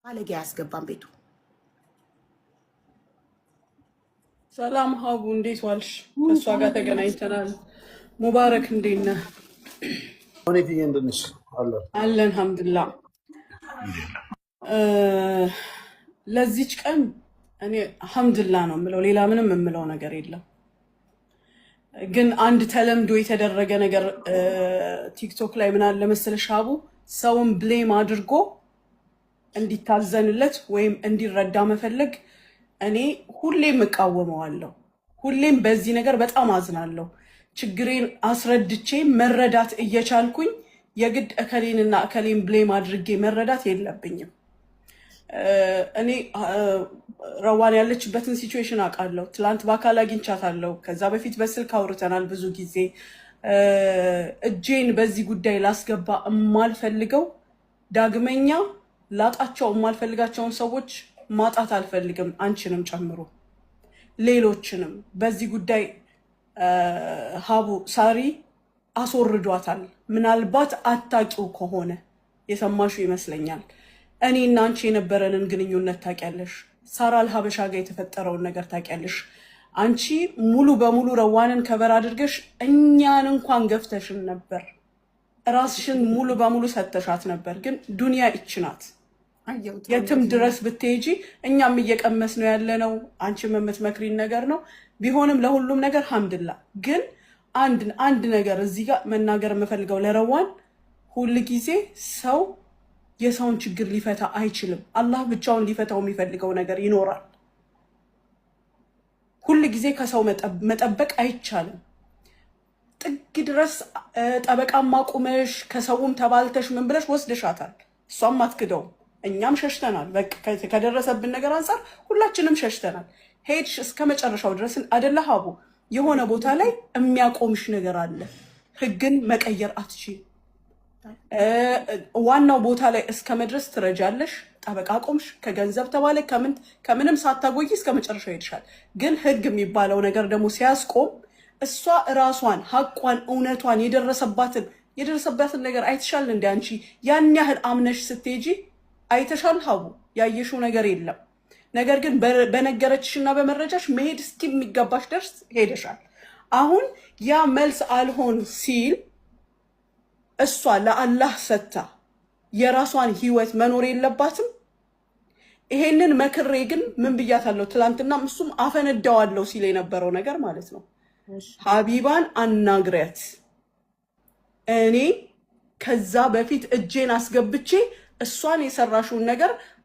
ባለጌ ያስገባን ቤቱ። ሰላም ሀቡ፣ እንዴት ዋልሽ? ከእሷ ጋር ተገናኝተናል። ሙባረክ እንዴት ነህ? ሁኔትዬ እንደነሽ አለን አልሐምዱሊላህ። ለዚች ቀን እኔ አልሐምዱሊላህ ነው የምለው፣ ሌላ ምንም የምለው ነገር የለም። ግን አንድ ተለምዶ የተደረገ ነገር ቲክቶክ ላይ ምን አለ መሰለሽ ሀቡ፣ ሰውን ብሌም አድርጎ እንዲታዘንለት ወይም እንዲረዳ መፈለግ እኔ ሁሌም እቃወመዋለሁ። ሁሌም በዚህ ነገር በጣም አዝናለሁ። ችግሬን አስረድቼ መረዳት እየቻልኩኝ የግድ እከሌንና እከሌን ብሌም አድርጌ መረዳት የለብኝም። እኔ ረዋን ያለችበትን ሲቹዌሽን አውቃለሁ። ትላንት በአካል አግኝቻታለሁ። ከዛ በፊት በስልክ አውርተናል ብዙ ጊዜ። እጄን በዚህ ጉዳይ ላስገባ የማልፈልገው ዳግመኛ ላጣቸው የማልፈልጋቸውን ሰዎች ማጣት አልፈልግም፣ አንቺንም ጨምሮ ሌሎችንም። በዚህ ጉዳይ ሀቡ ሳሪ አስወርዷታል። ምናልባት አታቂው ከሆነ የሰማሹ ይመስለኛል። እኔ እና አንቺ የነበረንን ግንኙነት ታውቂያለሽ። ሳራ አልሀበሻ ጋር የተፈጠረውን ነገር ታውቂያለሽ። አንቺ ሙሉ በሙሉ ረዋንን ከበር አድርገሽ እኛን እንኳን ገፍተሽን ነበር። ራስሽን ሙሉ በሙሉ ሰተሻት ነበር። ግን ዱንያ ይችናት የትም ድረስ ብትሄጂ እኛም እየቀመስ ነው ያለነው። አንቺም የምትመክሪን ነገር ነው። ቢሆንም ለሁሉም ነገር ሐምድላ። ግን አንድ ነገር እዚህ ጋር መናገር የምፈልገው ለረዋን፣ ሁል ጊዜ ሰው የሰውን ችግር ሊፈታ አይችልም። አላህ ብቻውን ሊፈታው የሚፈልገው ነገር ይኖራል። ሁል ጊዜ ከሰው መጠበቅ አይቻልም። ጥግ ድረስ ጠበቃም አቁመሽ ከሰውም ተባልተሽ ምን ብለሽ ወስደሻታል። እሷም አትክደውም። እኛም ሸሽተናል። በቃ ከደረሰብን ነገር አንጻር ሁላችንም ሸሽተናል። ሄድሽ እስከ መጨረሻው ድረስ አደለ ሀቡ። የሆነ ቦታ ላይ የሚያቆምሽ ነገር አለ። ህግን መቀየር አትችይም። ዋናው ቦታ ላይ እስከ መድረስ ትረጃለሽ። ጠበቃ ቆምሽ፣ ከገንዘብ ተባለ ከምንም ሳታጎይ እስከ መጨረሻው ሄድሻል። ግን ህግ የሚባለው ነገር ደግሞ ሲያስቆም እሷ እራሷን ሀቋን እውነቷን የደረሰባትን ነገር አይተሻል። እንደ አንቺ ያን ያህል አምነሽ ስትሄጂ አይተሻል ሀቡ። ያየሽው ነገር የለም። ነገር ግን በነገረችሽና በመረጃሽ መሄድ እስኪ የሚገባሽ ደርስ ሄደሻል። አሁን ያ መልስ አልሆን ሲል እሷ ለአላህ ሰታ የራሷን ህይወት መኖር የለባትም። ይሄንን መክሬ ግን ምን ብያታለሁ? ትላንትና እሱም አፈነዳዋለሁ ሲል የነበረው ነገር ማለት ነው። ሀቢባን አናግሪያት። እኔ ከዛ በፊት እጄን አስገብቼ እሷን የሰራሽውን ነገር